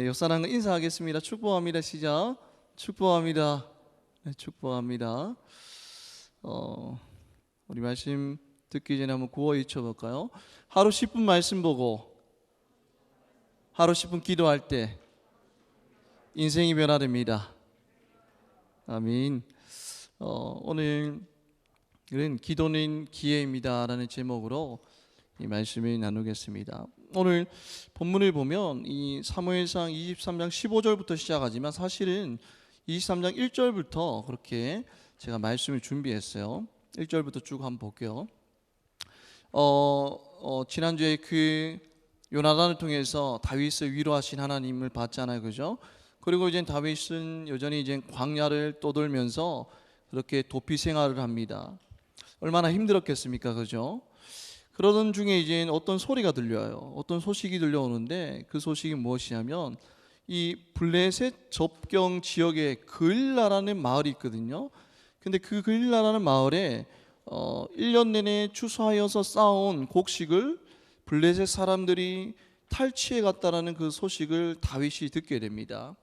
옆사람과 인사하겠습니다. 축복합니다. 시작. 축복합니다. 네, 축복합니다. 우리 말씀 듣기 전에 한번 구호 외쳐볼까요? 하루 10분 말씀 보고 하루 10분 기도할 때 인생이 변화됩니다. 아멘. 오늘은 기도는 기회입니다 라는 제목으로 이 말씀을 나누겠습니다. 오늘 본문을 보면 이 사무엘상 23장 15절부터 시작하지만 사실은 23장 1절부터 그렇게 제가 말씀을 준비했어요. 1절부터 쭉 한번 볼게요. 지난주에 그 요나단을 통해서 다윗을 위로하신 하나님을 봤잖아요, 그죠? 그리고 이제 다윗은 여전히 이제 광야를 떠돌면서 그렇게 도피 생활을 합니다. 얼마나 힘들었겠습니까, 그죠? 그러던 중에 이제 어떤 소리가 들려요. 어떤 소식이 들려오는데 그 소식이 무엇이냐면 이 블레셋 접경 지역에 그일라라는 마을이 있거든요. 근데 그 그일라라는 마을에 1년 내내 추수하여서 쌓아온 곡식을 블레셋 사람들이 탈취해 갔다라는 그 소식을 다윗이 듣게 됩니다.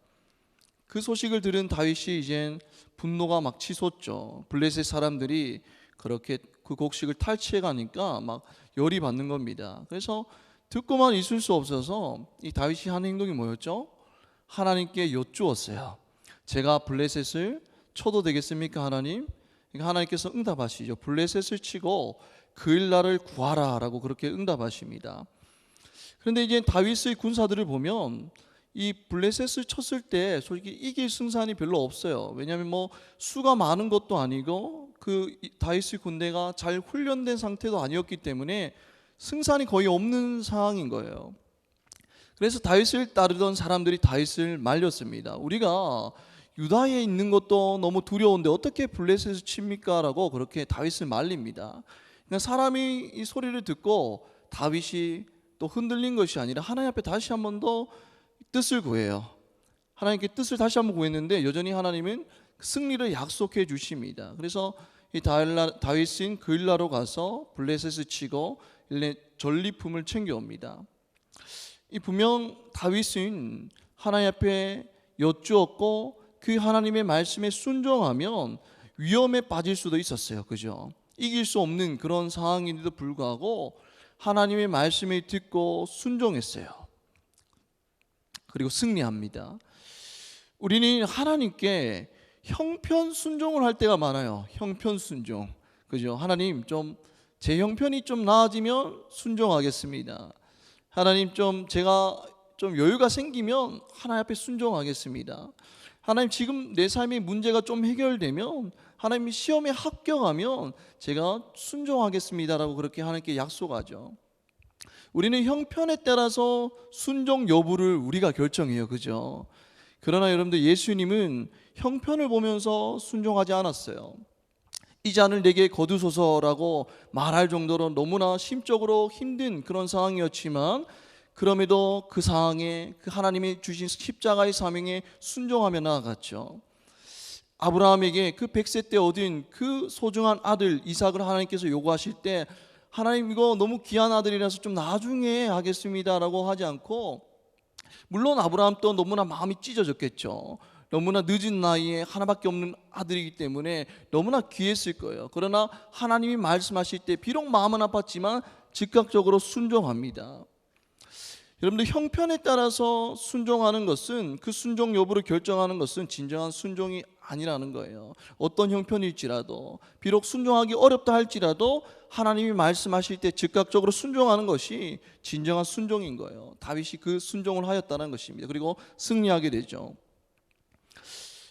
그 소식을 들은 다윗이 이제 분노가 막 치솟죠. 블레셋 사람들이 그렇게 그 곡식을 탈취해 가니까 막 열이 받는 겁니다. 그래서 듣고만 있을 수 없어서 이 다윗이 하는 행동이 뭐였죠? 하나님께 여쭈었어요. 제가 블레셋을 쳐도 되겠습니까, 하나님? 그러니까 하나님께서 응답하시죠. 블레셋을 치고 그일라를 구하라라고 그렇게 응답하십니다. 그런데 이제 다윗의 군사들을 보면 이 블레셋을 쳤을 때 솔직히 이길 승산이 별로 없어요. 왜냐하면 뭐 수가 많은 것도 아니고 그 다윗의 군대가 잘 훈련된 상태도 아니었기 때문에 승산이 거의 없는 상황인 거예요. 그래서 다윗을 따르던 사람들이 다윗을 말렸습니다. 우리가 유다에 있는 것도 너무 두려운데 어떻게 블레셋을 칩니까? 라고 그렇게 다윗을 말립니다. 그러니까 사람이 이 소리를 듣고 다윗이 또 흔들린 것이 아니라 하나님 앞에 다시 한 번 더 뜻을 구해요. 하나님께 뜻을 다시 한번 구했는데 여전히 하나님은 승리를 약속해 주십니다. 그래서 이 다윗은 그일라로 가서 블레셋을 치고 전리품을 챙겨옵니다. 이 분명 다윗은 하나님 앞에 여쭈었고 그 하나님의 말씀에 순종하면 위험에 빠질 수도 있었어요. 그죠? 이길 수 없는 그런 상황인데도 불구하고 하나님의 말씀을 듣고 순종했어요. 그리고 승리합니다. 우리는 하나님께 형편 순종을 할 때가 많아요. 형편 순종, 그죠? 하나님 좀 제 형편이 좀 나아지면 순종하겠습니다. 하나님 제가 좀 여유가 생기면 하나님 앞에 순종하겠습니다. 하나님 지금 내 삶의 문제가 좀 해결되면 하나님이 시험에 합격하면 제가 순종하겠습니다라고 그렇게 하나님께 약속하죠. 우리는 형편에 따라서 순종 여부를 우리가 결정해요, 그죠? 그러나 여러분들 예수님은 형편을 보면서 순종하지 않았어요. 이 잔을 내게 거두소서라고 말할 정도로 너무나 심적으로 힘든 그런 상황이었지만 그럼에도 그 상황에 그 하나님이 주신 십자가의 사명에 순종하며 나아갔죠. 아브라함에게 그 100세 때 얻은 그 소중한 아들 이삭을 하나님께서 요구하실 때 하나님 이거 너무 귀한 아들이라서 좀 나중에 하겠습니다라고 하지 않고, 물론 아브라함도 너무나 마음이 찢어졌겠죠. 너무나 늦은 나이에 하나밖에 없는 아들이기 때문에 너무나 귀했을 거예요. 그러나 하나님이 말씀하실 때 비록 마음은 아팠지만 즉각적으로 순종합니다. 여러분들 형편에 따라서 순종하는 것은, 그 순종 여부를 결정하는 것은 진정한 순종이 아니라는 거예요. 어떤 형편일지라도, 비록 순종하기 어렵다 할지라도 하나님이 말씀하실 때 즉각적으로 순종하는 것이 진정한 순종인 거예요. 다윗이 그 순종을 하였다는 것입니다. 그리고 승리하게 되죠.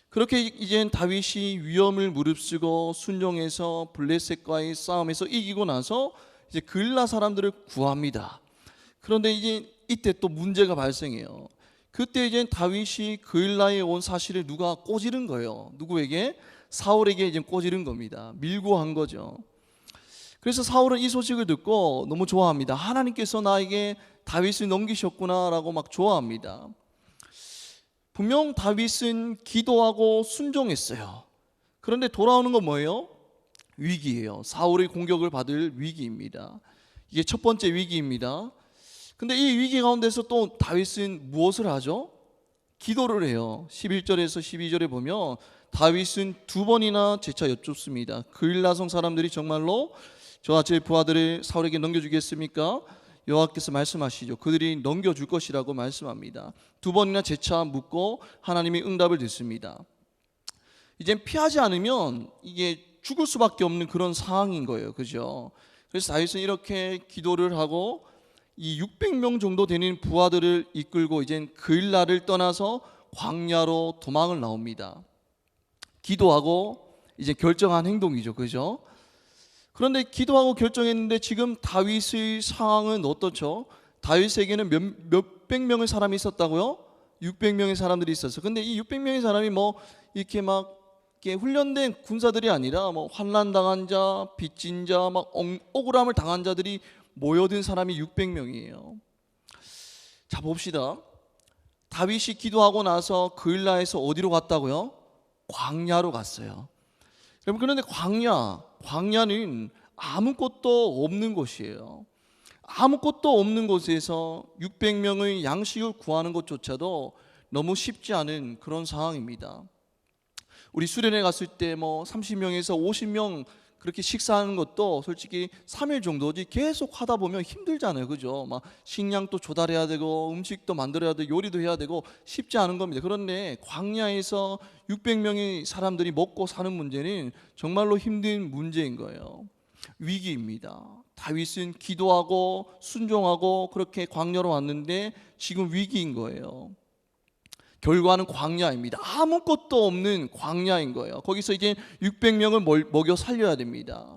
그렇게 이제 다윗이 위험을 무릅쓰고 순종해서 블레셋과의 싸움에서 이기고 나서 이제 그일라 사람들을 구합니다. 그런데 이제 이때 또 문제가 발생해요. 그때 이제 다윗이 그일라에 온 사실을 누가 꼬지른 거예요. 누구에게? 사울에게 이제 꼬지른 겁니다. 밀고 한 거죠. 그래서 사울은 이 소식을 듣고 너무 좋아합니다. 하나님께서 나에게 다윗을 넘기셨구나라고 막 좋아합니다. 분명 다윗은 기도하고 순종했어요. 그런데 돌아오는 건 뭐예요? 위기예요. 사울의 공격을 받을 위기입니다. 이게 첫 번째 위기입니다. 근데 이 위기 가운데서 또 다윗은 무엇을 하죠? 기도를 해요. 11절에서 12절에 보면 다윗은 두 번이나 재차 여쭙습니다. 그일라성 사람들이 정말로 저와 제 부하들을 사울에게 넘겨주겠습니까? 여호와께서 말씀하시죠. 그들이 넘겨줄 것이라고 말씀합니다. 두 번이나 재차 묻고 하나님이 응답을 듣습니다. 이제 피하지 않으면 이게 죽을 수밖에 없는 그런 상황인 거예요. 그죠? 그래서 다윗은 이렇게 기도를 하고 이 600명 정도 되는 부하들을 이끌고 이제 그일라를 떠나서 광야로 도망을 나옵니다. 기도하고 이제 결정한 행동이죠. 그죠? 그런데 기도하고 결정했는데 지금 다윗의 상황은 어떻죠? 다윗에게는 몇백 명의 사람이 있었다고요? 600명의 사람들이 있었어요. 근데 이 600명의 사람이 뭐 이렇게 막 이렇게 훈련된 군사들이 아니라 뭐 환난 당한 자, 빚진 자, 막 억울함을 당한 자들이 모여든 사람이 600명이에요. 자, 봅시다. 다윗이 기도하고 나서 그일라에서 어디로 갔다고요? 광야로 갔어요. 여러분, 그런데 광야는 아무것도 없는 곳이에요. 아무것도 없는 곳에서 600명의 양식을 구하는 것조차도 너무 쉽지 않은 그런 상황입니다. 우리 수련회 갔을 때 뭐 30명에서 50명 그렇게 식사하는 것도 솔직히 3일 정도지 계속 하다 보면 힘들잖아요. 그죠? 막 식량도 조달해야 되고 음식도 만들어야 되고 요리도 해야 되고 쉽지 않은 겁니다. 그런데 광야에서 600명의 사람들이 먹고 사는 문제는 정말로 힘든 문제인 거예요. 위기입니다. 다윗은 기도하고 순종하고 그렇게 광야로 왔는데 지금 위기인 거예요. 결과는 광야입니다. 아무것도 없는 광야인 거예요. 거기서 이제 600명을 먹여 살려야 됩니다.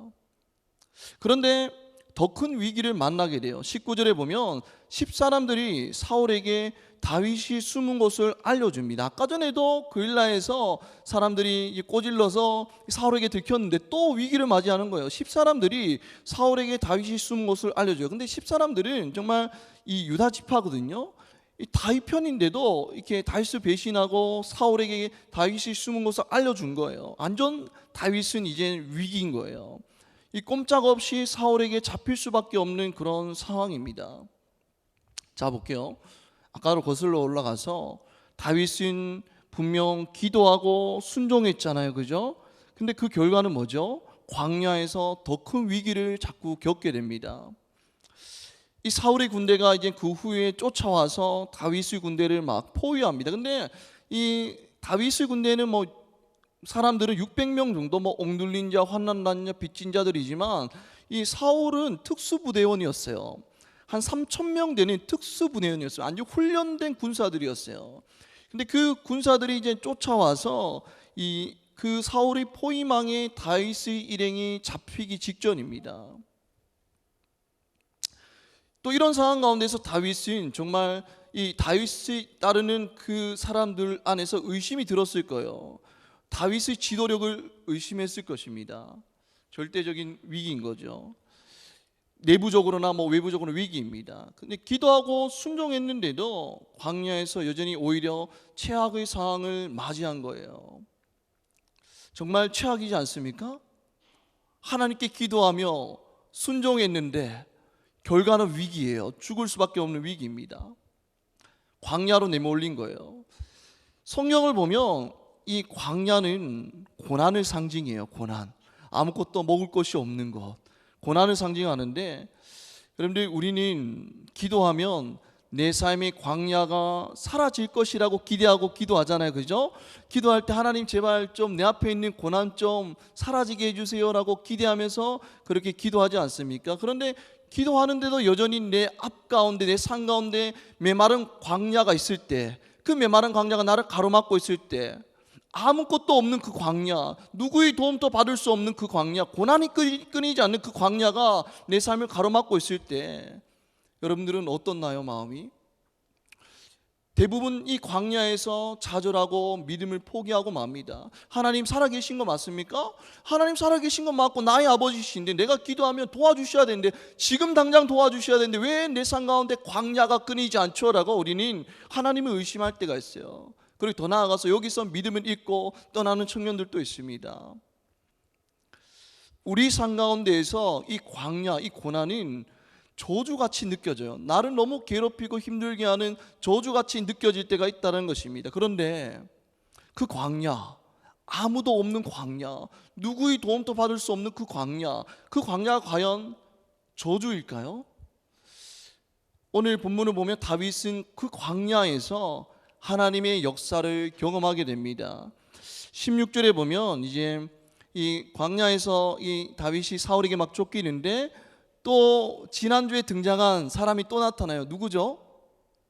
그런데 더 큰 위기를 만나게 돼요. 19절에 보면 10사람들이 사울에게 다윗이 숨은 곳을 알려줍니다. 아까 전에도 그일라에서 사람들이 꼬질러서 사울에게 들켰는데 또 위기를 맞이하는 거예요. 10사람들이 사울에게 다윗이 숨은 곳을 알려줘요. 근데 10사람들은 정말 이 유다 지파거든요. 이 다윗 편인데도 이렇게 다윗을 배신하고 사울에게 다윗이 숨은 곳을 알려준 거예요. 완전 다윗은 이제 위기인 거예요. 이 꼼짝없이 사울에게 잡힐 수밖에 없는 그런 상황입니다. 자, 볼게요. 아까로 거슬러 올라가서 다윗은 분명 기도하고 순종했잖아요. 그죠? 근데 그 결과는 뭐죠? 광야에서 더 큰 위기를 자꾸 겪게 됩니다. 이 사울의 군대가 이제 그 후에 쫓아와서 다윗의 군대를 막 포위합니다. 근데 이 다윗의 군대는 뭐 사람들은 600명 정도 뭐 억눌린 자, 환난난 자, 빚진 자들이지만 이 사울은 특수부대원이었어요. 한 3,000명 되는 특수부대원이었어요. 아주 훈련된 군사들이었어요. 근데 그 군사들이 이제 쫓아와서 그 사울의 포위망에 다윗의 일행이 잡히기 직전입니다. 또 이런 상황 가운데서 다윗은 정말 이 다윗을 따르는 그 사람들 안에서 의심이 들었을 거예요. 다윗의 지도력을 의심했을 것입니다. 절대적인 위기인 거죠. 내부적으로나 뭐 외부적으로 위기입니다. 근데 기도하고 순종했는데도 광야에서 여전히 오히려 최악의 상황을 맞이한 거예요. 정말 최악이지 않습니까? 하나님께 기도하며 순종했는데 결과는 위기예요. 죽을 수밖에 없는 위기입니다. 광야로 내몰린 거예요. 성경을 보면 이 광야는 고난을 상징해요. 고난. 아무것도 먹을 것이 없는 것. 고난을 상징하는데, 여러분들, 우리는 기도하면 내 삶의 광야가 사라질 것이라고 기대하고 기도하잖아요. 그죠? 기도할 때 하나님 제발 좀 내 앞에 있는 고난 좀 사라지게 해주세요라고 기대하면서 그렇게 기도하지 않습니까? 그런데 기도하는데도 여전히 내 앞 가운데, 내 산 가운데 메마른 광야가 있을 때, 그 메마른 광야가 나를 가로막고 있을 때, 아무것도 없는 그 광야, 누구의 도움도 받을 수 없는 그 광야, 고난이 끊이지 않는 그 광야가 내 삶을 가로막고 있을 때 여러분들은 어떻나요, 마음이? 대부분 이 광야에서 좌절하고 믿음을 포기하고 맙니다. 하나님 살아계신 거 맞습니까? 하나님 살아계신 거 맞고 나의 아버지신데 내가 기도하면 도와주셔야 되는데, 지금 당장 도와주셔야 되는데 왜 내 삶 가운데 광야가 끊이지 않죠? 라고 우리는 하나님을 의심할 때가 있어요. 그리고 더 나아가서 여기서 믿음을 잃고 떠나는 청년들도 있습니다. 우리 삶 가운데에서 이 광야, 이 고난은 저주같이 느껴져요. 나를 너무 괴롭히고 힘들게 하는 저주같이 느껴질 때가 있다는 것입니다. 그런데 그 광야, 아무도 없는 광야, 누구의 도움도 받을 수 없는 그 광야가 과연 저주일까요? 오늘 본문을 보면 다윗은 그 광야에서 하나님의 역사를 경험하게 됩니다. 16절에 보면 이제 이 광야에서 이 다윗이 사울에게 막 쫓기는데 또 지난주에 등장한 사람이 또 나타나요. 누구죠?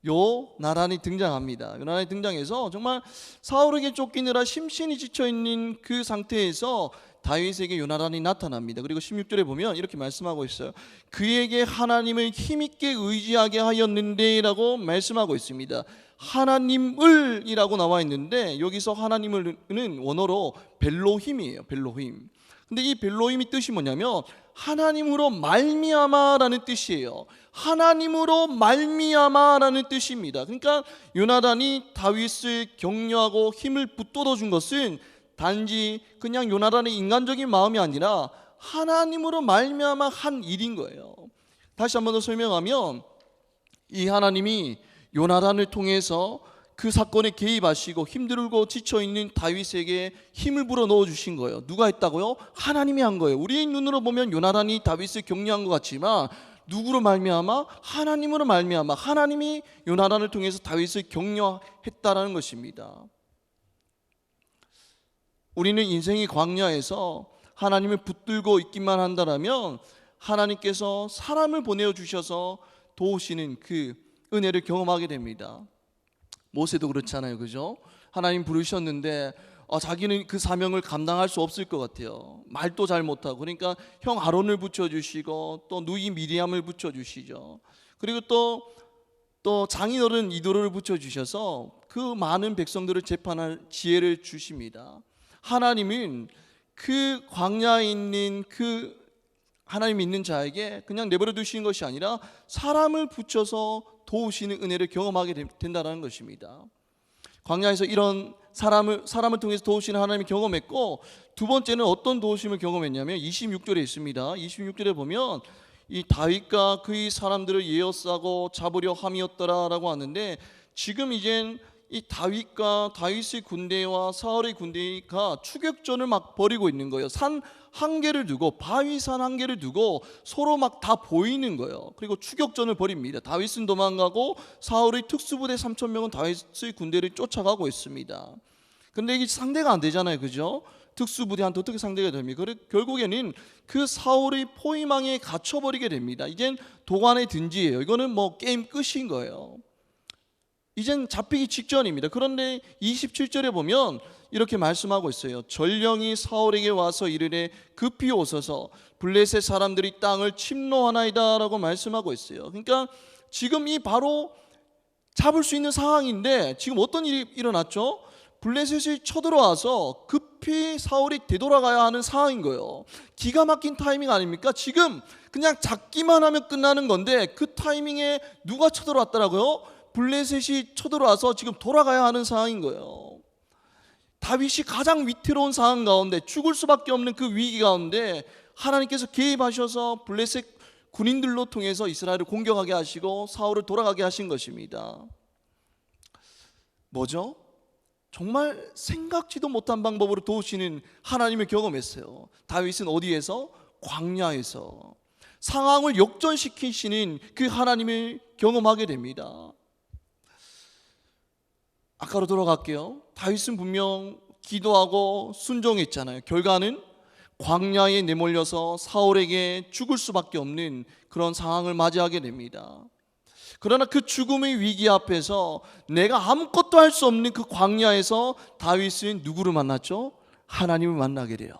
요나단이 등장합니다. 요나단이 등장해서 정말 사울에게 쫓기느라 심신이 지쳐있는 그 상태에서 다윗에게 요나단이 나타납니다. 그리고 16절에 보면 이렇게 말씀하고 있어요. 그에게 하나님을 힘있게 의지하게 하였는데 라고 말씀하고 있습니다. 하나님을 이라고 나와 있는데 여기서 하나님을은 원어로 벨로힘이에요. 벨로힘. 근데 이 벨로힘이 뜻이 뭐냐면 하나님으로 말미암아라는 뜻이에요. 하나님으로 말미암아라는 뜻입니다. 그러니까 요나단이 다윗을 격려하고 힘을 붙돋아 준 것은 단지 그냥 요나단의 인간적인 마음이 아니라 하나님으로 말미암아 한 일인 거예요. 다시 한 번 더 설명하면 이 하나님이 요나단을 통해서 그 사건에 개입하시고 힘들고 지쳐있는 다윗에게 힘을 불어 넣어주신 거예요. 누가 했다고요? 하나님이 한 거예요. 우리 눈으로 보면 요나단이 다윗을 격려한 것 같지만 누구로 말미암아? 하나님으로 말미암아 하나님이 요나단을 통해서 다윗을 격려했다라는 것입니다. 우리는 인생의 광야에서 하나님을 붙들고 있기만 한다면 하나님께서 사람을 보내주셔서 도우시는 그 은혜를 경험하게 됩니다. 모세도 그렇잖아요, 그죠? 하나님 부르셨는데 자기는 그 사명을 감당할 수 없을 것 같아요. 말도 잘 못하고. 그러니까 형 아론을 붙여주시고 또 누이 미리암을 붙여주시죠. 그리고 또 장인어른 이도를 붙여주셔서 그 많은 백성들을 재판할 지혜를 주십니다. 하나님은 그 광야에 있는 그 하나님 있는 자에게 그냥 내버려 두시는 것이 아니라 사람을 붙여서 도우시는 은혜를 경험하게 된다는 것입니다. 광야에서 이런 사람을 통해서 도우시는 하나님을 경험했고, 두 번째는 어떤 도우심을 경험했냐면 26절에 있습니다. 26절에 보면 이 다윗과 그의 사람들을 예어싸고 잡으려 함이었더라라고 하는데, 지금 이젠 이 다윗과 다윗의 군대와 사울의 군대가 추격전을 막 벌이고 있는 거예요. 산 한 개를 두고, 바위산 한 개를 두고 서로 막 다 보이는 거예요. 그리고 추격전을 벌입니다. 다윗은 도망가고 사울의 특수부대 3,000명은 다윗의 군대를 쫓아가고 있습니다. 근데 이게 상대가 안 되잖아요, 그죠? 특수부대한테 어떻게 상대가 됩니까? 결국에는 그 사울의 포위망에 갇혀버리게 됩니다. 이젠 도관의 든지예요. 이거는 뭐 게임 끝인 거예요. 이젠 잡히기 직전입니다. 그런데 27절에 보면 이렇게 말씀하고 있어요. 전령이 사울에게 와서 이르되 급히 오소서 블레셋 사람들이 땅을 침노하나이다 라고 말씀하고 있어요. 그러니까 지금 이 바로 잡을 수 있는 상황인데 지금 어떤 일이 일어났죠? 블레셋이 쳐들어와서 급히 사울이 되돌아가야 하는 상황인 거예요. 기가 막힌 타이밍 아닙니까? 지금 그냥 잡기만 하면 끝나는 건데 그 타이밍에 누가 쳐들어왔더라고요? 블레셋이 쳐들어와서 지금 돌아가야 하는 상황인 거예요. 다윗이 가장 위태로운 상황 가운데, 죽을 수밖에 없는 그 위기 가운데 하나님께서 개입하셔서 블레셋 군인들로 통해서 이스라엘을 공격하게 하시고 사울을 돌아가게 하신 것입니다. 뭐죠? 정말 생각지도 못한 방법으로 도우시는 하나님을 경험했어요. 다윗은 어디에서? 광야에서 상황을 역전시키시는 그 하나님을 경험하게 됩니다. 아까로 돌아갈게요. 다윗은 분명 기도하고 순종했잖아요. 결과는 광야에 내몰려서 사울에게 죽을 수밖에 없는 그런 상황을 맞이하게 됩니다. 그러나 그 죽음의 위기 앞에서 내가 아무것도 할 수 없는 그 광야에서 다윗은 누구를 만났죠? 하나님을 만나게 돼요.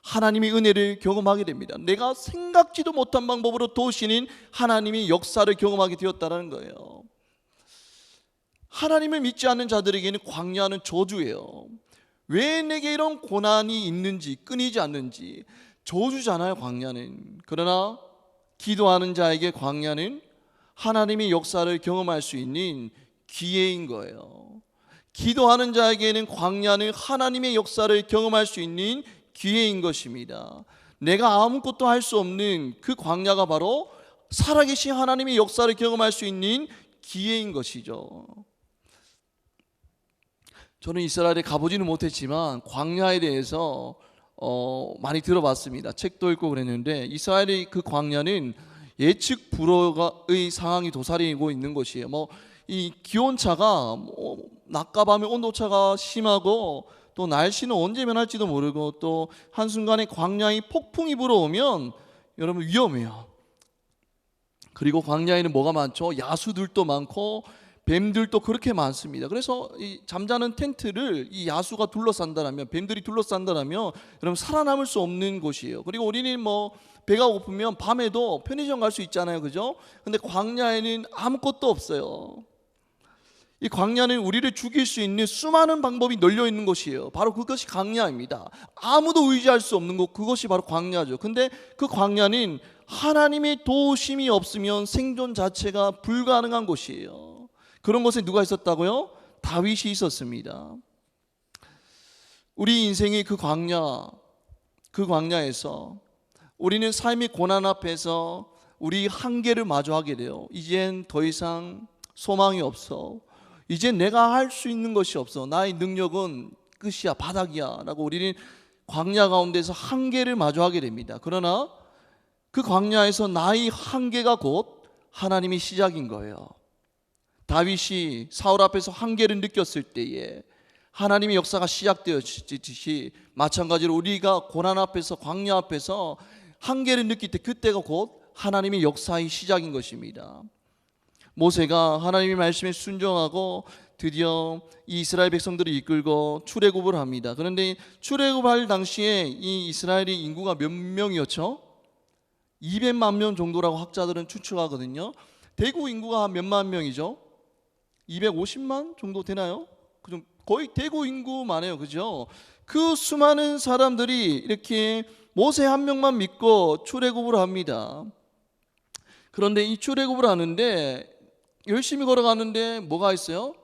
하나님의 은혜를 경험하게 됩니다. 내가 생각지도 못한 방법으로 도우시는 하나님의 역사를 경험하게 되었다는 거예요. 하나님을 믿지 않는 자들에게는 광야는 저주예요. 왜 내게 이런 고난이 있는지, 끊이지 않는지 저주잖아요, 광야는. 그러나 기도하는 자에게 광야는 하나님의 역사를 경험할 수 있는 기회인 거예요. 기도하는 자에게는 광야는 하나님의 역사를 경험할 수 있는 기회인 것입니다. 내가 아무것도 할 수 없는 그 광야가 바로 살아계신 하나님의 역사를 경험할 수 있는 기회인 것이죠. 저는 이스라엘에 가보지는 못했지만 광야에 대해서 많이 들어봤습니다. 책도 읽고 그랬는데 이스라엘의 그 광야는 예측 불허의 상황이 도사리고 있는 곳이에요. 이 기온차가 낮과 밤의 온도차가 심하고 또 날씨는 언제 변할지도 모르고 또 한순간에 광야의 폭풍이 불어오면 여러분 위험해요. 그리고 광야에는 뭐가 많죠? 야수들도 많고 뱀들도 그렇게 많습니다. 그래서 이 잠자는 텐트를 이 야수가 둘러싼다면, 뱀들이 둘러싼다면 여러분 살아남을 수 없는 곳이에요. 그리고 우리는 배가 고프면 밤에도 편의점 갈 수 있잖아요, 그죠? 근데 광야에는 아무것도 없어요. 이 광야는 우리를 죽일 수 있는 수많은 방법이 널려 있는 곳이에요. 바로 그것이 광야입니다. 아무도 의지할 수 없는 곳, 그것이 바로 광야죠. 근데 그 광야는 하나님의 도우심이 없으면 생존 자체가 불가능한 곳이에요. 그런 곳에 누가 있었다고요? 다윗이 있었습니다. 우리 인생의 그 광야에서 우리는 삶의 고난 앞에서 우리 한계를 마주하게 돼요. 이젠 더 이상 소망이 없어. 이제 내가 할 수 있는 것이 없어. 나의 능력은 끝이야, 바닥이야 라고 우리는 광야 가운데서 한계를 마주하게 됩니다. 그러나 그 광야에서 나의 한계가 곧 하나님의 시작인 거예요. 다윗이 사울 앞에서 한계를 느꼈을 때에 하나님의 역사가 시작되었듯이 마찬가지로 우리가 고난 앞에서 광야 앞에서 한계를 느낄 때 그때가 곧 하나님의 역사의 시작인 것입니다. 모세가 하나님의 말씀에 순종하고 드디어 이 이스라엘 백성들을 이끌고 출애굽을 합니다. 그런데 출애굽할 당시에 이 이스라엘의 인구가 몇 명이었죠? 200만 명 정도라고 학자들은 추측하거든요. 대구 인구가 한 몇만 명이죠? 250만 정도 되나요? 거의 대구 인구만 해요, 그죠? 그 수많은 사람들이 이렇게 모세 한 명만 믿고 출애굽을 합니다. 그런데 이 출애굽을 하는데 열심히 걸어가는데 뭐가 있어요?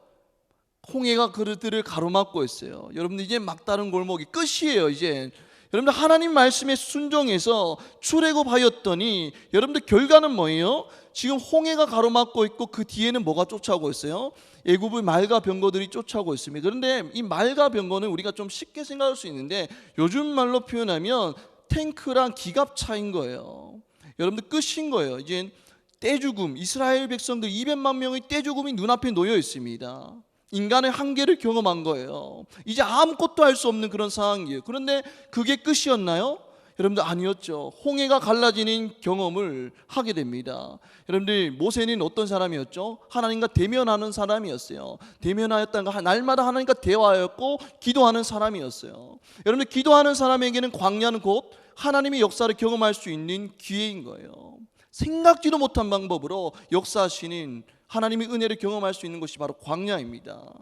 홍해가 그들을 가로막고 있어요. 여러분들 이제 막다른 골목이 끝이에요. 이제 여러분들 하나님 말씀에 순종해서 출애굽하였더니 여러분들 결과는 뭐예요? 지금 홍해가 가로막고 있고 그 뒤에는 뭐가 쫓아오고 있어요? 애굽의 말과 병거들이 쫓아오고 있습니다. 그런데 이 말과 병거는 우리가 좀 쉽게 생각할 수 있는데 요즘 말로 표현하면 탱크랑 기갑차인 거예요. 여러분들 끝인 거예요. 이제 떼죽음, 이스라엘 백성들 200만 명의 떼죽음이 눈앞에 놓여 있습니다. 인간의 한계를 경험한 거예요. 이제 아무것도 할 수 없는 그런 상황이에요. 그런데 그게 끝이었나요? 여러분들 아니었죠. 홍해가 갈라지는 경험을 하게 됩니다. 여러분들 모세는 어떤 사람이었죠? 하나님과 대면하는 사람이었어요. 대면하였다는 건 날마다 하나님과 대화하였고 기도하는 사람이었어요. 여러분들 기도하는 사람에게는 광야는 곧 하나님의 역사를 경험할 수 있는 기회인 거예요. 생각지도 못한 방법으로 역사하시는 하나님의 은혜를 경험할 수 있는 것이 바로 광야입니다.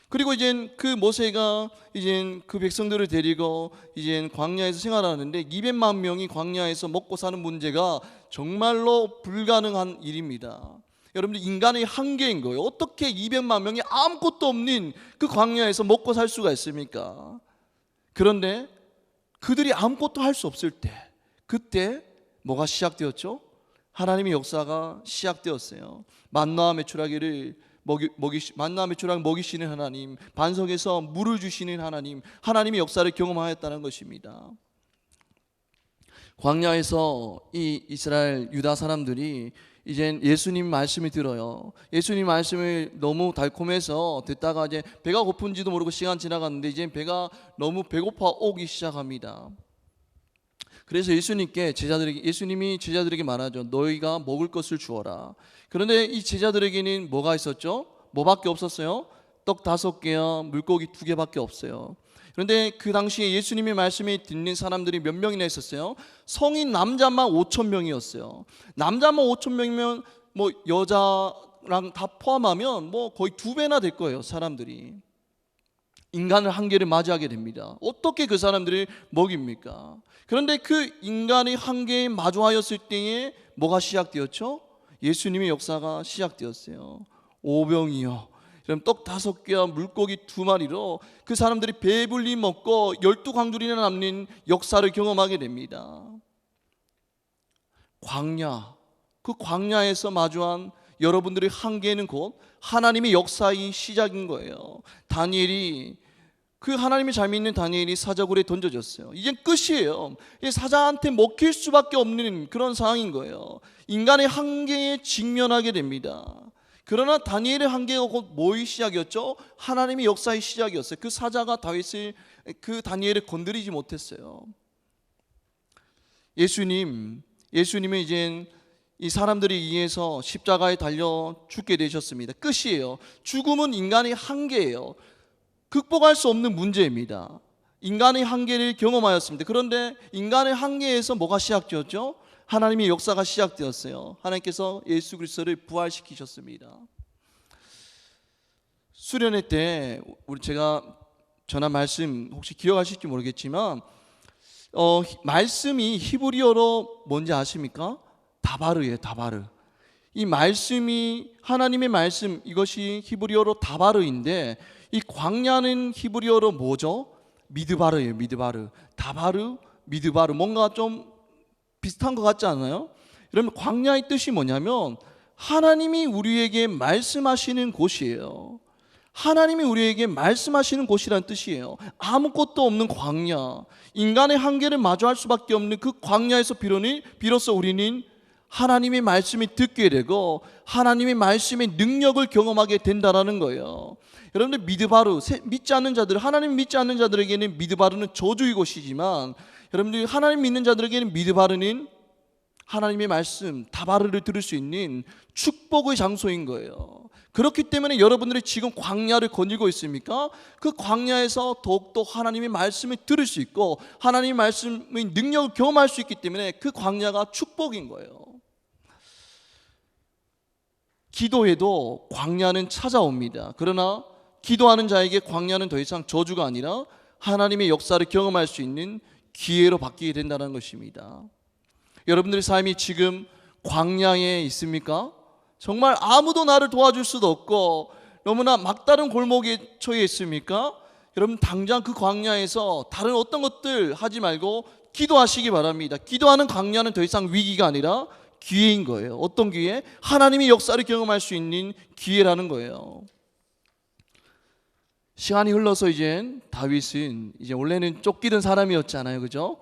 그리고 이제 그 모세가 이제 그 백성들을 데리고 이제 광야에서 생활하는데 200만 명이 광야에서 먹고 사는 문제가 정말로 불가능한 일입니다. 여러분들 인간의 한계인 거예요. 어떻게 200만 명이 아무것도 없는 그 광야에서 먹고 살 수가 있습니까? 그런데 그들이 아무것도 할 수 없을 때 그때 뭐가 시작되었죠? 하나님의 역사가 시작되었어요. 만나와 메추라기를 만나와 메추라기 먹이시는 하나님, 반석에서 물을 주시는 하나님, 하나님의 역사를 경험하였다는 것입니다. 광야에서 이 이스라엘 유다 사람들이 이제 예수님 말씀을 들어요. 예수님 말씀을 너무 달콤해서 듣다가 이제 배가 고픈지도 모르고 시간 지나갔는데 이제 배가 너무 배고파 오기 시작합니다. 그래서 예수님이 제자들에게 말하죠. 너희가 먹을 것을 주어라. 그런데 이 제자들에게는 뭐가 있었죠? 뭐밖에 없었어요? 떡 5개와 물고기 2개밖에 없어요. 그런데 그 당시에 예수님의 말씀을 듣는 사람들이 몇 명이나 있었어요? 성인 남자만 5,000명이었어요. 남자만 5,000명이면 여자랑 다 포함하면 거의 2배나 될 거예요, 사람들이. 인간의 한계를 맞이하게 됩니다. 어떻게 그 사람들을 먹입니까? 그런데 그 인간의 한계에 마주하였을 때에 뭐가 시작되었죠? 예수님의 역사가 시작되었어요. 오병이요. 그럼 떡 5개와 물고기 2마리로 그 사람들이 배불리 먹고 12광줄이나 남는 역사를 경험하게 됩니다. 광야, 그 광야에서 마주한 여러분들의 한계는 곧 하나님의 역사의 시작인 거예요. 다니엘이 그 하나님이 잘 믿는 다니엘이 사자굴에 던져졌어요. 이젠 끝이에요. 사자한테 먹힐 수밖에 없는 그런 상황인 거예요. 인간의 한계에 직면하게 됩니다. 그러나 다니엘의 한계가 곧 뭐의 시작이었죠? 하나님의 역사의 시작이었어요. 그 사자가 그 다니엘을 건드리지 못했어요. 예수님은 이젠 이 사람들에 의해서 십자가에 달려 죽게 되셨습니다. 끝이에요. 죽음은 인간의 한계예요. 극복할 수 없는 문제입니다. 인간의 한계를 경험하였습니다. 그런데 인간의 한계에서 뭐가 시작되었죠? 하나님의 역사가 시작되었어요. 하나님께서 예수 그리스도를 부활시키셨습니다. 수련회 때 제가 전한 말씀 혹시 기억하실지 모르겠지만 말씀이 히브리어로 뭔지 아십니까? 다바르예요. 다바르. 이 말씀이 하나님의 말씀, 이것이 히브리어로 다바르인데 이 광야는 히브리어로 뭐죠? 미드바르예요. 미드바르. 다바르, 미드바르. 뭔가 좀 비슷한 것 같지 않아요? 여러분, 광야의 뜻이 뭐냐면 하나님이 우리에게 말씀하시는 곳이에요. 하나님이 우리에게 말씀하시는 곳이란 뜻이에요. 아무것도 없는 광야, 인간의 한계를 마주할 수밖에 없는 그 광야에서 비로소 우리는 하나님의 말씀이 듣게 되고 하나님의 말씀의 능력을 경험하게 된다는 거예요. 여러분들, 미드바르, 믿지 않는 자들, 하나님 믿지 않는 자들에게는 미드바르는 저주의 곳이지만 여러분들, 하나님 믿는 자들에게는 미드바르는 하나님의 말씀, 다바르를 들을 수 있는 축복의 장소인 거예요. 그렇기 때문에 여러분들이 지금 광야를 거닐고 있습니까? 그 광야에서 더욱더 하나님의 말씀을 들을 수 있고 하나님의 말씀의 능력을 경험할 수 있기 때문에 그 광야가 축복인 거예요. 기도해도 광야는 찾아옵니다. 그러나 기도하는 자에게 광야는 더 이상 저주가 아니라 하나님의 역사를 경험할 수 있는 기회로 바뀌게 된다는 것입니다. 여러분들의 삶이 지금 광야에 있습니까? 정말 아무도 나를 도와줄 수도 없고 너무나 막다른 골목에 처해 있습니까? 여러분, 당장 그 광야에서 다른 어떤 것들 하지 말고 기도하시기 바랍니다. 기도하는 광야는 더 이상 위기가 아니라 기회인 거예요. 어떤 기회? 하나님의 역사를 경험할 수 있는 기회라는 거예요. 시간이 흘러서 이젠 다윗은 이제 원래는 쫓기던 사람이었잖아요, 그죠?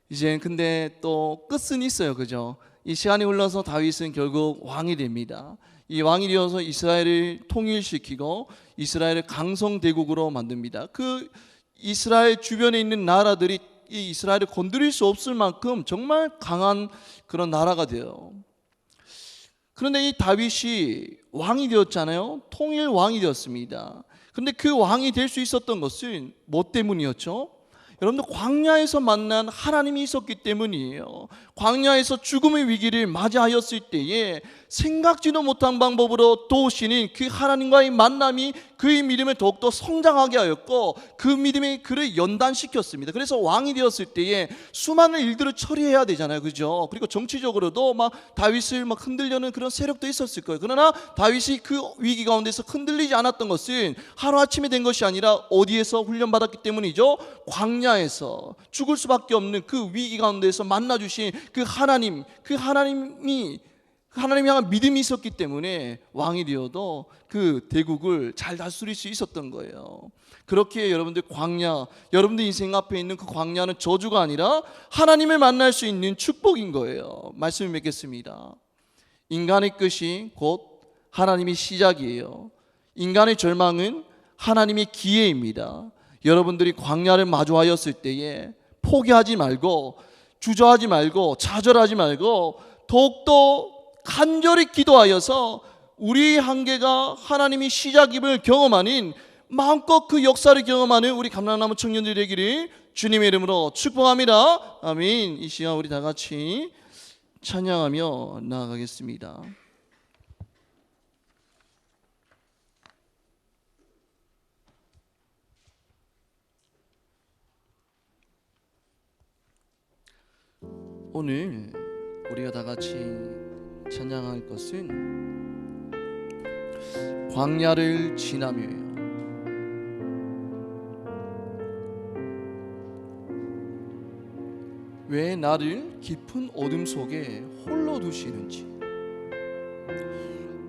이젠 근데 또 끝은 있어요, 그죠? 이 시간이 흘러서 다윗은 결국 왕이 됩니다. 이 왕이 되어서 이스라엘을 통일시키고 이스라엘을 강성대국으로 만듭니다. 그 이스라엘 주변에 있는 나라들이 이 이스라엘을 건드릴 수 없을 만큼 정말 강한 그런 나라가 돼요. 그런데 이 다윗이 왕이 되었잖아요. 통일 왕이 되었습니다. 그런데 그 왕이 될 수 있었던 것은 뭐 때문이었죠? 여러분들, 광야에서 만난 하나님이 있었기 때문이에요. 광야에서 죽음의 위기를 맞이하였을 때에 생각지도 못한 방법으로 도우시는 그 하나님과의 만남이 그의 믿음을 더욱더 성장하게 하였고 그 믿음의 그를 연단시켰습니다. 그래서 왕이 되었을 때에 수많은 일들을 처리해야 되잖아요, 그죠? 그리고 정치적으로도 막 다윗을 막 흔들려는 그런 세력도 있었을 거예요. 그러나 다윗이 그 위기 가운데서 흔들리지 않았던 것은 하루아침에 된 것이 아니라 어디에서 훈련받았기 때문이죠? 광야에서 죽을 수밖에 없는 그 위기 가운데서 만나주신 그 하나님, 그 하나님이 향한 믿음이 있었기 때문에 왕이 되어도 그 대국을 잘 다스릴 수 있었던 거예요. 그렇게 여러분들 광야, 여러분들 인생 앞에 있는 그 광야는 저주가 아니라 하나님을 만날 수 있는 축복인 거예요. 말씀을 맺겠습니다. 인간의 끝이 곧 하나님의 시작이에요. 인간의 절망은 하나님의 기회입니다. 여러분들이 광야를 마주하였을 때에 포기하지 말고 주저하지 말고 좌절하지 말고 더욱더 간절히 기도하여서 우리의 한계가 하나님의 시작임을 경험하는, 마음껏 그 역사를 경험하는 우리 감람나무 청년들이 되기를 주님의 이름으로 축복합니다. 아멘. 이 시간 우리 다 같이 찬양하며 나아가겠습니다. 오늘 우리가 다 같이 찬양할 것은 광야를 지나며예요. 왜 나를 깊은 어둠 속에 홀로 두시는지,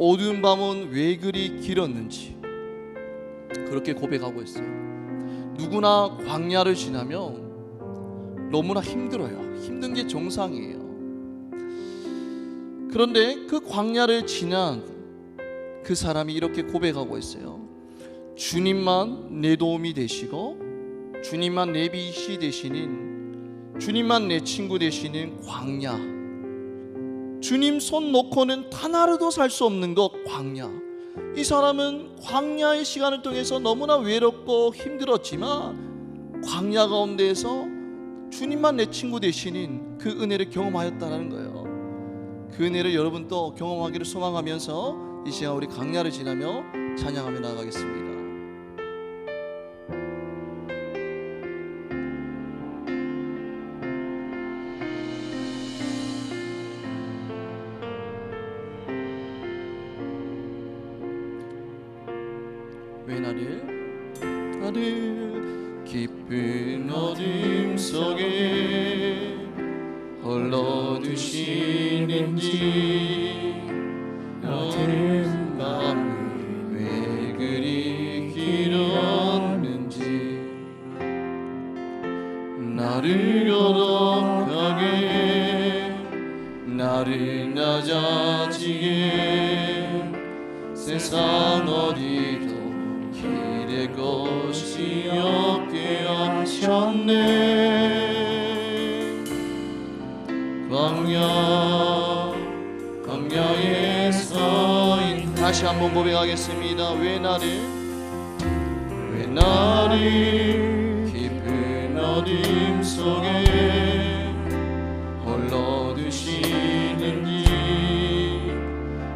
어두운 밤은 왜 그리 길었는지 그렇게 고백하고 있어요. 누구나 광야를 지나면 너무나 힘들어요. 힘든 게 정상이에요. 그런데 그 광야를 지난 그 사람이 이렇게 고백하고 있어요. 주님만 내 도움이 되시고 주님만 내 빛이 되시는, 주님만 내 친구 되시는 광야, 주님 손 놓고는 단 하루도 살 수 없는 것 광야. 이 사람은 광야의 시간을 통해서 너무나 외롭고 힘들었지만 광야 가운데에서 주님만 내 친구 되시는 그 은혜를 경험하였다는 거예요. 그 은혜를 여러분도 경험하기를 소망하면서 이 시간 우리 광야를 지나며 찬양하며 나아가겠습니다. 왜 나를 깊은 어둠 속에 홀로 두시는지, 어두운 밤이 왜 그리 길었는지, 나를 거룩하게 나를 낮아지게 세상 어디도 길의 것이 없게 하셨네. 광야에 서인 다시 한번 고백하겠습니다. 왜 나를 깊은 어둠 속에 홀로 두시는지,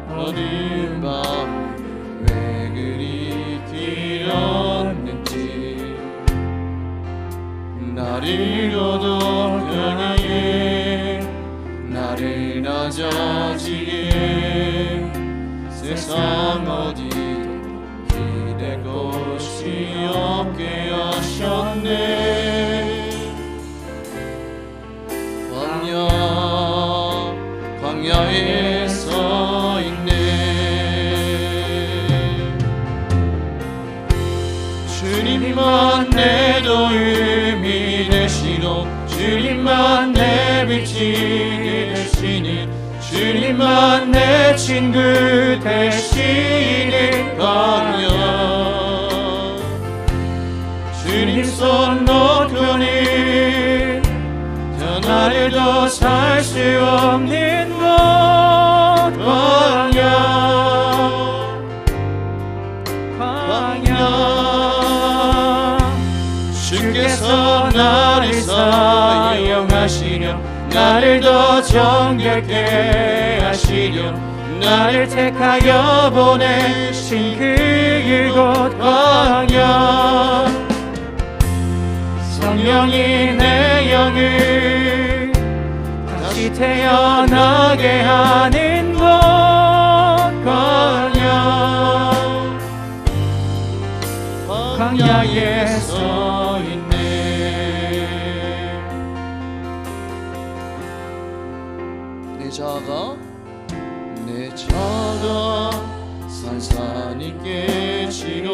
어두운 밤 왜 그리 길었는지, 나를 거룩하게 나를 낮아지게 세상 어디도 기댈 곳이 없게 하셨네. 광야에 서 있네. 주님만 내 도움이 되시고 주님만 내 빛이 되시니, 주님만 내 친구 되시는 광야. 주님 손 놓고는 단 하루도 살 수 없는 것 광야. 주께서 나를 사용하시려, 나를 더 정결케 하시려, 나를 택하여 보내신 그곳 광야. 성령이 내 영을 다시 태어나게 하는 곳 광야에 서 있네. 내 자가 산산이 깨지고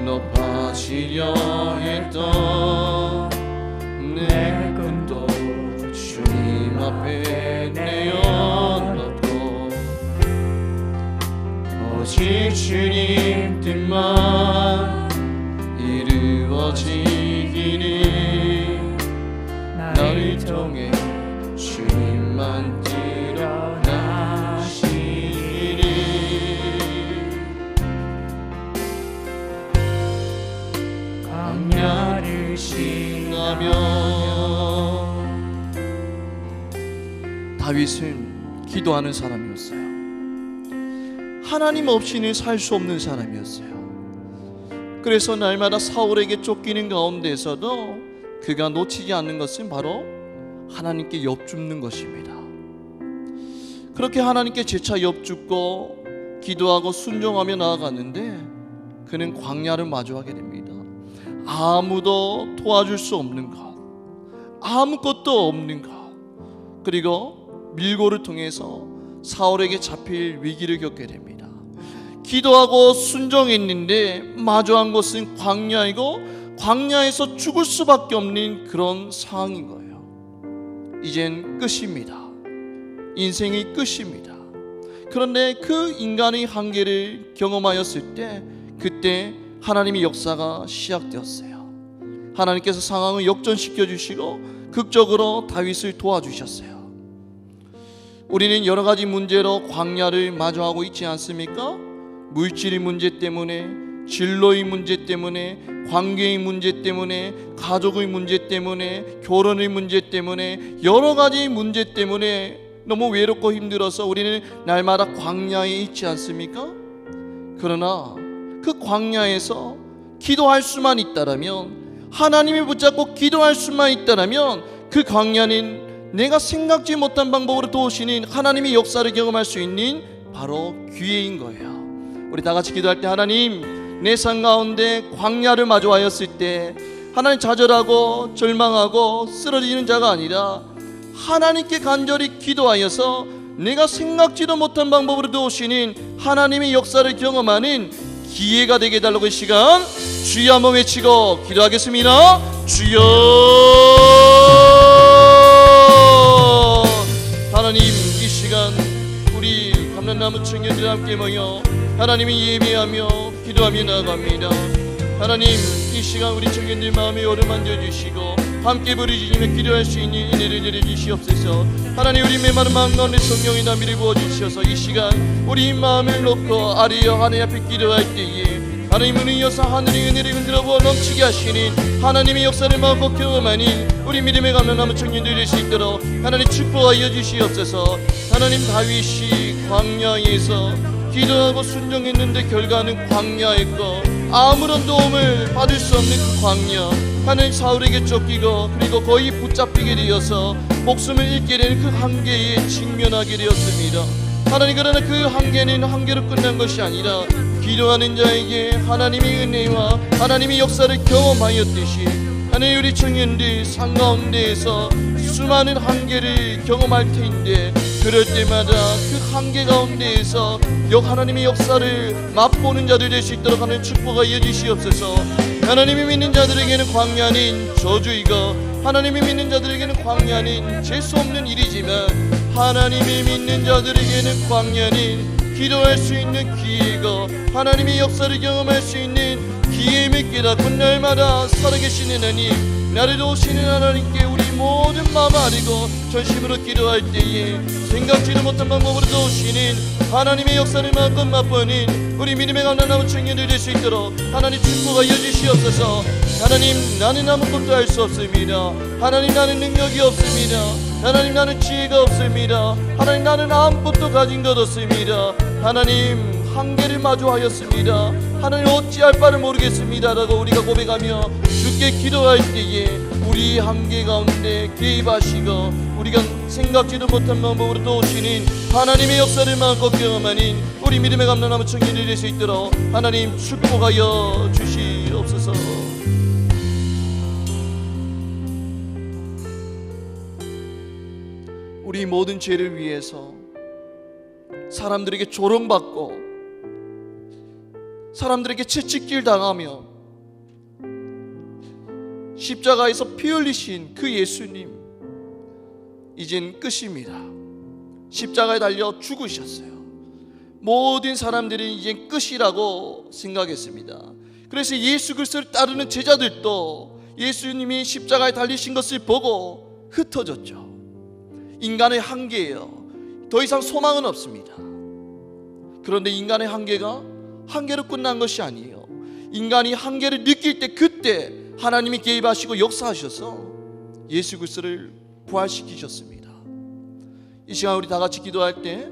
높아지려 했던 내 꿈도 주님 앞에 내어놓고, 오직 주님 뜻만 이루어지기를, 나를 통해 주님만 드러나시기를. 광야를 지나며. 다윗은 기도하는 사람이었어요. 하나님 없이는 살 수 없는 사람이었어요. 그래서 날마다 사울에게 쫓기는 가운데서도 그가 놓치지 않는 것은 바로 하나님께 엽줍는 것입니다. 그렇게 하나님께 재차 엽줍고 기도하고 순종하며 나아갔는데 그는 광야를 마주하게 됩니다. 아무도 도와줄 수 없는 것, 아무것도 없는 것, 그리고 밀고를 통해서 사울에게 잡힐 위기를 겪게 됩니다. 기도하고 순종했는데 마주한 곳은 광야이고 광야에서 죽을 수밖에 없는 그런 상황인 거예요. 이젠 끝입니다. 인생이 끝입니다. 그런데 그 인간의 한계를 경험하였을 때 그때 하나님의 역사가 시작되었어요. 하나님께서 상황을 역전시켜 주시고 극적으로 다윗을 도와주셨어요. 우리는 여러 가지 문제로 광야를 마주하고 있지 않습니까? 물질의 문제 때문에, 진로의 문제 때문에, 관계의 문제 때문에, 가족의 문제 때문에, 결혼의 문제 때문에, 여러 가지 문제 때문에 너무 외롭고 힘들어서 우리는 날마다 광야에 있지 않습니까? 그러나 그 광야에서 기도할 수만 있다라면, 하나님이 붙잡고 기도할 수만 있다라면 그 광야는 내가 생각지 못한 방법으로 도우시는 하나님의 역사를 경험할 수 있는 바로 기회인 거예요. 우리 다 같이 기도할 때, 하나님, 내 삶 가운데 광야를 마주하였을 때 하나님 좌절하고 절망하고 쓰러지는 자가 아니라 하나님께 간절히 기도하여서 내가 생각지도 못한 방법으로 도우시는 하나님의 역사를 경험하는 기회가 되게 해달라고 이 시간 주여 한번 외치고 기도하겠습니다. 주여. 하나님, 이 시간 우리 감람나무 청년들 함께 모여 하나님이 예배하며 기도하며 나아갑니다. 하나님, 이 시간 우리 청년들 마음에 어루만져 주시고 함께 부르짖으며 기도할 수 있는 은혜를 내려주시옵소서. 하나님, 우리 메마른 마음 가운데 성령의 나비를 부어주셔서 이 시간 우리 마음을 놓고 아뢰어 하나님 앞에 기도할 때에 하나님은 이어서 하늘의 은혜를 흔들어 부어 넘치게 하시는 하나님의 역사를 마음껏 경험하니 우리 믿음의 감람나무 청년들 될 수 있도록 하나님 축복하여 주시옵소서. 하나님, 다윗이 광야에서 기도하고 순종했는데 결과는 광야였고 아무런 도움을 받을 수 없는 그 광야, 하나님 사울에게 쫓기고 그리고 거의 붙잡히게 되어서 목숨을 잃게 되는 그 한계에 직면하게 되었습니다. 하나님, 그러나 그 한계는 한계로 끝난 것이 아니라 기도하는 자에게 하나님의 은혜와 하나님의 역사를 경험하였듯이 하나님, 우리 청년들 산 가운데에서 수많은 한계를 경험할 텐데 그럴 때마다 그 한계 가운데에서 하나님의 역사를 맛보는 자들 될 수 있도록 하는 축복하여 주시옵소서. 하나님이 믿는 자들에게는 광야는 저주이고 하나님이 믿는 자들에게는 광야는 재수 없는 일이지만 하나님이 믿는 자들에게는 광야는 기도할 수 있는 기회가 하나님의 역사를 경험할 수 있는 기회임을 깨닫고 날마다 살아계시는 하나님, 나를 도우시는 하나님께 우리 모든 마음 아리고 전심으로 기도할 때에 생각지도 못한 방법으로 도우시는 하나님의 역사를 마음껏 맛보는 우리 믿음의 감람나무 청년들 될 수 있도록 하나님 축복하여 주시옵소서. 하나님, 나는 아무것도 할 수 없습니다. 하나님, 나는 능력이 없습니다. 하나님, 나는 지혜가 없습니다. 하나님, 나는 아무것도 가진 것 없습니다. 하나님, 한계를 마주하였습니다. 하나님, 어찌할 바를 모르겠습니다 라고 우리가 고백하며 주께 기도할 때에 우리 한계 가운데 개입하시고 우리가 생각지도 못한 방법으로 도우시는 하나님의 역사를 마음껏 경험하는 우리 믿음의 감람나무 청년이 될 수 있도록 하나님 축복하여 주시옵소서. 우리 모든 죄를 위해서 사람들에게 조롱받고 사람들에게 채찍질 당하며 십자가에서 피 흘리신 그 예수님, 이젠 끝입니다. 십자가에 달려 죽으셨어요. 모든 사람들이 이젠 끝이라고 생각했습니다. 그래서 예수 그리스도를 따르는 제자들도 예수님이 십자가에 달리신 것을 보고 흩어졌죠. 인간의 한계예요. 더 이상 소망은 없습니다. 그런데 인간의 한계가 한계로 끝난 것이 아니에요. 인간이 한계를 느낄 때 그때 하나님이 개입하시고 역사하셔서 예수 그리스도를 부활시키셨습니다. 이 시간 우리 다 같이 기도할 때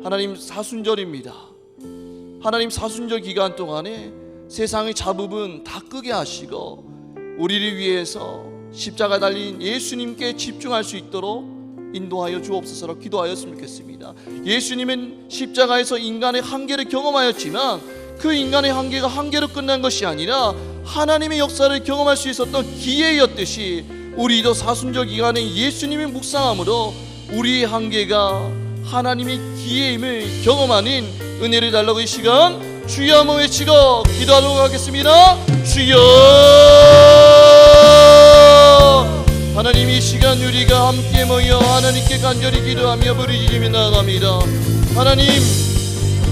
하나님 사순절입니다. 하나님 사순절 기간 동안에 세상의 자부분 다 끄게 하시고 우리를 위해서 십자가 달린 예수님께 집중할 수 있도록 인도하여 주옵소서로 기도하였으면 좋겠습니다. 예수님은 십자가에서 인간의 한계를 경험하였지만 그 인간의 한계가 한계로 끝난 것이 아니라 하나님의 역사를 경험할 수 있었던 기회였듯이 우리도 사순절 기간에 예수님의 묵상함으로 우리의 한계가 하나님의 기회임을 경험하는 은혜를 달라고 이 시간 주여 한번 외치고 기도하도록 하겠습니다. 주여! 하나님, 이 시간 우리가 함께 모여 하나님께 간절히 기도하며 부르짖으며 나아갑니다. 하나님,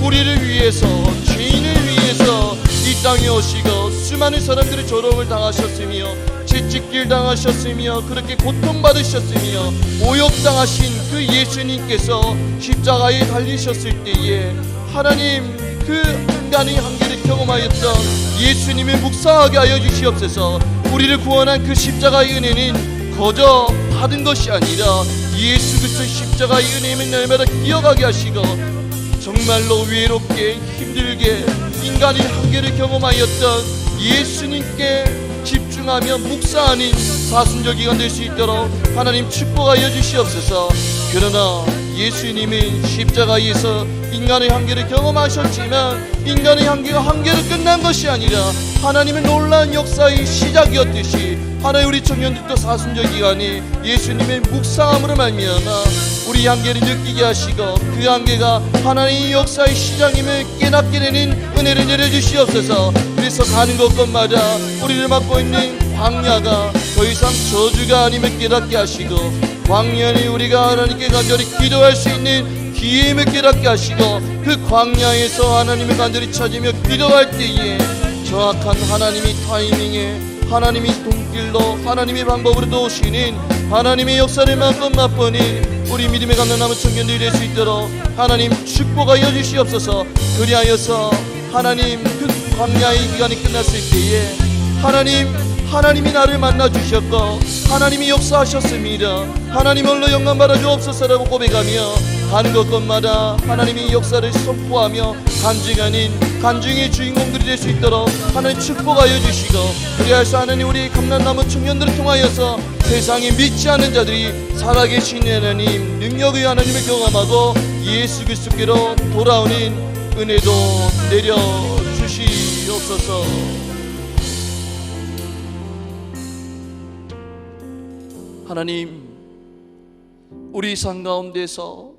우리를 위해서, 죄인을 위해서 이 땅에 오시고 수많은 사람들의 조롱을 당하셨으며 채찍질 당하셨으며 그렇게 고통받으셨으며 모욕당하신 그 예수님께서 십자가에 달리셨을 때에 하나님, 그 인간의 한계를 경험하였던 예수님을 묵상하게 하여 주시옵소서. 우리를 구원한 그 십자가의 은혜는 거저 받은 것이 아니라 예수 그리스도의 십자가의 은혜임을 날마다 기억하게 하시고 정말로 외롭게 힘들게 인간의 한계를 경험하였던 예수님께 집중하며 묵상하는 사순절 기간 될 수 있도록 하나님 축복하여 주시옵소서. 그러나 예수님은 십자가에서 인간의 한계를 경험하셨지만 인간의 한계가 한계로 끝난 것이 아니라 하나님의 놀라운 역사의 시작이었듯이 하나님, 우리 청년들도 사순절 기간에 예수님의 묵상함으로 말미암아 우리 한계를 느끼게 하시고 그 한계가 하나님의 역사의 시작임을 깨닫게 되는 은혜를 내려주시옵소서. 그래서 가는 곳곳마다 우리를 맡고 있는 광야가 더 이상 저주가 아님을 깨닫게 하시고 광야에 우리가 하나님께 간절히 기도할 수 있는 기회임을 깨닫게 하시고 그 광야에서 하나님을 간절히 찾으며 기도할 때에 정확한 하나님의 타이밍에 하나님의 손길로 하나님의 방법으로 도우시는 하나님의 역사를 마음껏 맛보니 우리 믿음의 감당나무 청년들이 될 수 있도록 하나님 축복하여 주시옵소서. 그리하여서 하나님, 그 광야의 기간이 끝났을 때에 하나님이 나를 만나 주셨고 하나님이 역사하셨습니다. 하나님 홀로 영광 받아 주옵소서라고 고백하며 가는 곳곳마다 하나님의 역사를 선포하며 간증하는 간증의 주인공들이 될 수 있도록 하나님 축복하여 주시고 그리하여서 하나님, 우리 감람나무 청년들을 통하여서 세상에 믿지 않는 자들이 살아계신 하나님 능력의 하나님을 경험하고 예수 그리스도께로 돌아오는 은혜도 내려주시옵소서. 하나님, 우리 삶 가운데서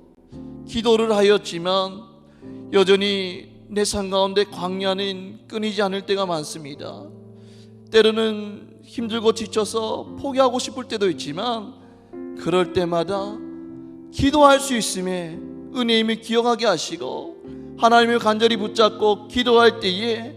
기도를 하였지만 여전히 내 삶 가운데 광야는 끊이지 않을 때가 많습니다. 때로는 힘들고 지쳐서 포기하고 싶을 때도 있지만 그럴 때마다 기도할 수 있음에 은혜임을 기억하게 하시고 하나님을 간절히 붙잡고 기도할 때에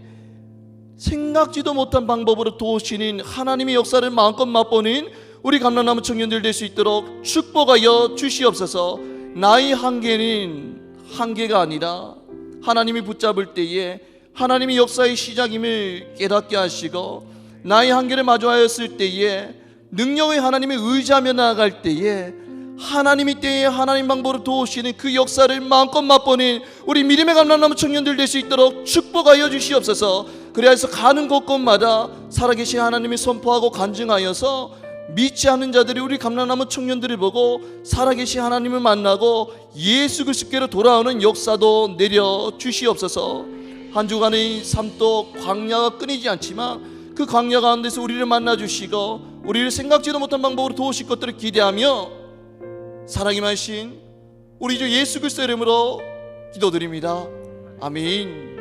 생각지도 못한 방법으로 도우시는 하나님의 역사를 마음껏 맛보는 우리 감람나무 청년들 될 수 있도록 축복하여 주시옵소서. 나의 한계는 한계가 아니라 하나님이 붙잡을 때에 하나님의 역사의 시작임을 깨닫게 하시고 나의 한계를 마주하였을 때에 능력의 하나님을 의지하며 나아갈 때에 하나님이 때에 하나님 방법으로 도우시는 그 역사를 마음껏 맛보는 우리 믿음의 감람나무 청년들 될 수 있도록 축복하여 주시옵소서. 그래서 가는 곳곳마다 살아계신 하나님을 선포하고 간증하여서 믿지 않는 자들이 우리 감람나무 청년들을 보고 살아계신 하나님을 만나고 예수 그리스도께로 돌아오는 역사도 내려주시옵소서. 한 주간의 삶도 광야가 끊이지 않지만 그 광야 가운데서 우리를 만나주시고 우리를 생각지도 못한 방법으로 도우실 것들을 기대하며 사랑이 많으신 우리 주 예수 그리스도의 이름으로 기도드립니다. 아멘.